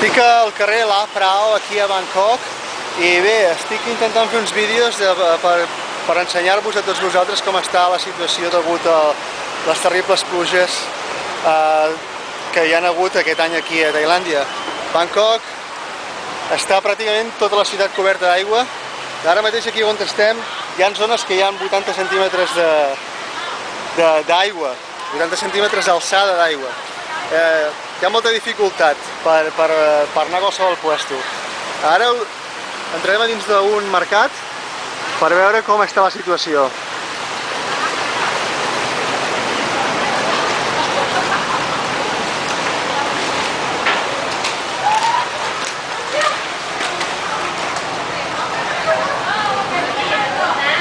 Estic al carrer La Prao, aquí a Bangkok, i bé, estic intentant fer uns vídeos per ensenyar-vos a tots vosaltres com està la situació degut a les terribles pluges que hi ha hagut aquest any aquí a Tailàndia. Bangkok està pràcticament tota la ciutat coberta d'aigua. Ara mateix aquí on estem hi ha zones que hi ha 80 centímetres d'aigua, 80 centímetres d'alçada d'aigua. Hi ha molta dificultat per anar a qualsevol puesto. Ara entrarem a dins d'un mercat per veure com està la situació.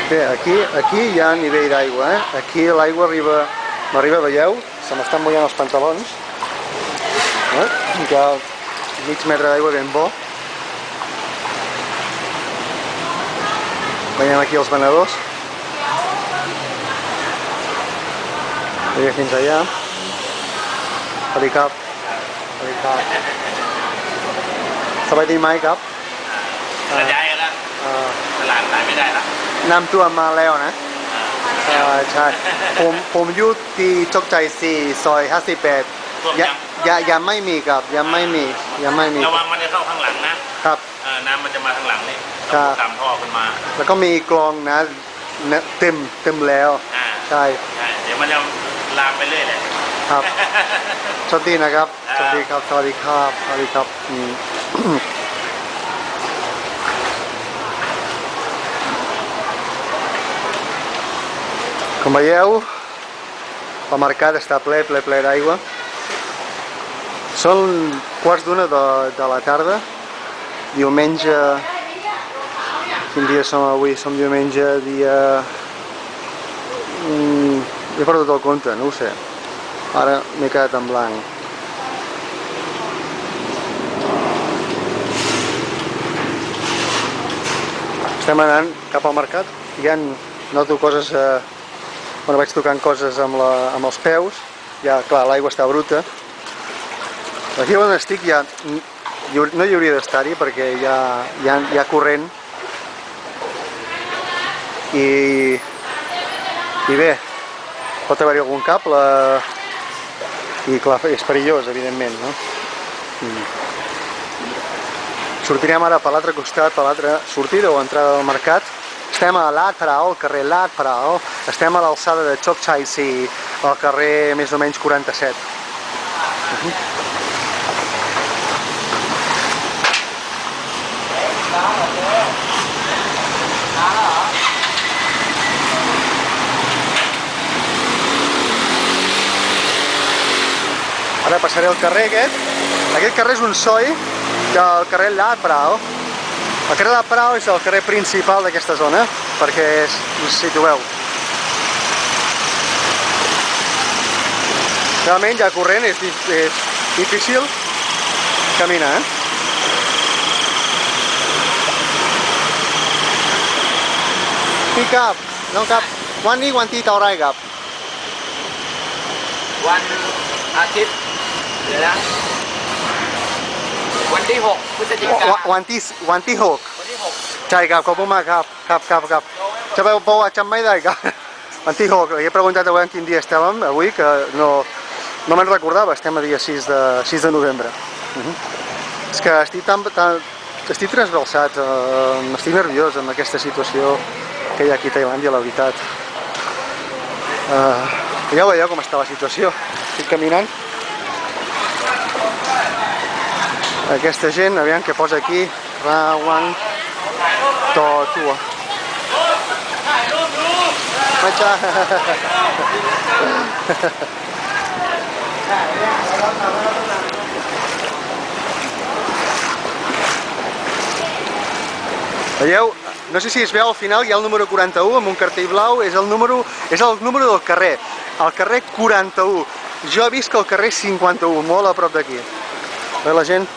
Bé, aquí hi ha nivell d'aigua, Aquí l'aigua m'arriba, veieu? Se m'estan mullant els pantalons. Hi ha mig metre d'aigua ben bo. Veiem aquí els venedors. Veiem fins allà. Sawasdee krap. Sawasdee mai krap. ย้ายกันแล้วตลาดขายไม่ได้ละ น้ำท่วมมาแล้วนะใช่ผมอยู่ที่โชคชัย4 ซอย 58ยังไม่มีครับยังไม่มีระวังมันจะเข้าข้างหลังนะครับน้ำมันจะมาข้างหลังนี่ต้องตามท่อขึ้นมาแล้วก็มีกรองนะเต็มแล้วใช่เดี๋ยวมันจะลามไปเรื่อยเลยครับสวัสดีนะครับสวัสดีครับCom veieu, el mercat està ple d'aigua. Són quarts d'una de la tarda, diumenge... Quin dia som avui? Som diumenge, dia... He perdut el compte, no ho sé. Ara m'he quedat en blanc. Estem anant cap al mercat, noto coses... Bueno, vaig tocant coses amb els peus, ja, clar, l'aigua està bruta. Aquí on estic ja no hi hauria d'estar-hi perquè hi ha corrent. I bé, pot haver-hi algun cable i clar, és perillós, evidentment, no? Sortirem ara per l'altre costat, per l'altra sortida o entrada del mercat. Estem a La Prao, al carrer La Prao. Estem a l'alçada de Chok Chai Si, al carrer més o menys 47. Ara passaré el carrer aquest. Aquest carrer és un soi del carrer La Prao. El carrer La Prao és el carrer principal d'aquesta zona, perquè us situeu. Realment hi ha corrent, és difícil caminar, Ni cap, no cap.วันที่เท่าไรครับวันอาทิตย์เดี๋ยวนะวันที่6 พฤศจิกายนวันที่ 6 ใช่ครับขอบคุณมากครับจะบอกว่าจำไม่ได้ครับวันที่ 6 he preguntat a veure quin dia estàvem avui que no me'n recordava, estem a dia 6 de novembre. És que estic trasbalsat, estic nerviós amb aquesta situació que hi ha aquí a Tailàndia, la veritat. Ja veieu com està la situació, estic caminant. Aquesta gent, aviam què posa aquí, Rawang Totua. Macha. Veieu? No sé si es veu al final, hi ha el número 41 amb un cartell blau, és el número del carrer, el carrer 41. Jo he vist que el carrer 51, molt a prop d'aquí. Veieu la gent?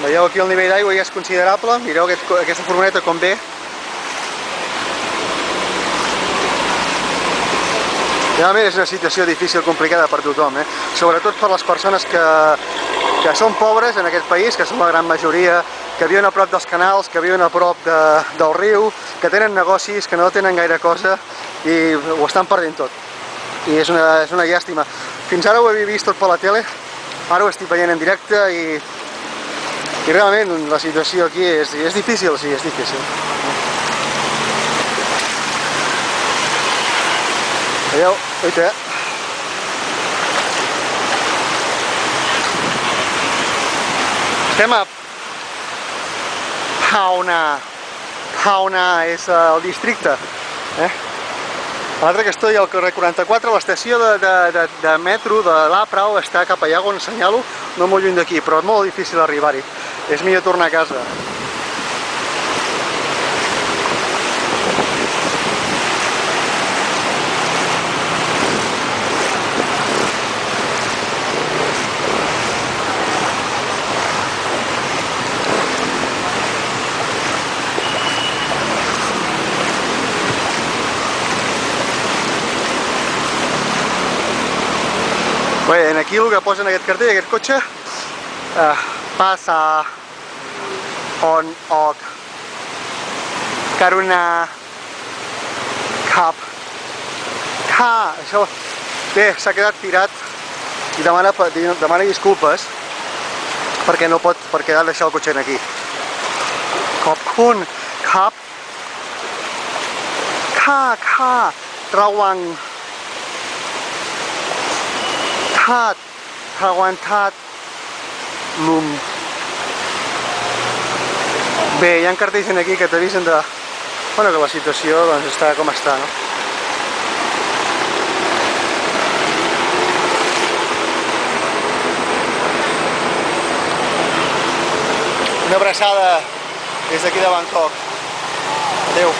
Veieu aquí el nivell d'aigua ja és considerable, mireu aquesta furgoneta com ve. Realment és una situació difícil, complicada per tothom, sobretot per les persones que són pobres en aquest país, que són la gran majoria, que viuen a prop dels canals, que viuen a prop del riu, que tenen negocis, que no tenen gaire cosa i ho estan perdent tot. I és una llàstima. Fins ara ho he vist tot per la tele, ara ho estic veient en directe i realment la situació aquí és difícil, sí, és difícil. Veieu? Oita. Estem a Pauna és el districte. L'altre que estoy al carrer 44, l'estació de metro de l'Aprau està cap allà on assenyalo, no molt lluny d'aquí, però és molt difícil arribar-hi. És millor tornar a casa. Bé, aquí el que posa en aquest cartell, aquest cotxe, passa on ok Karuna Cap això bé, s'ha quedat tirat i demana disculpes perquè no pot, perquè ha de deixar el cotxe aquí. Khopkhun Kap Rawang Tat Lum. Bé, hi ha cartells aquí que t'avisen que la situació està com està, no? Una abraçada des d'aquí de Bangkok. Adéu.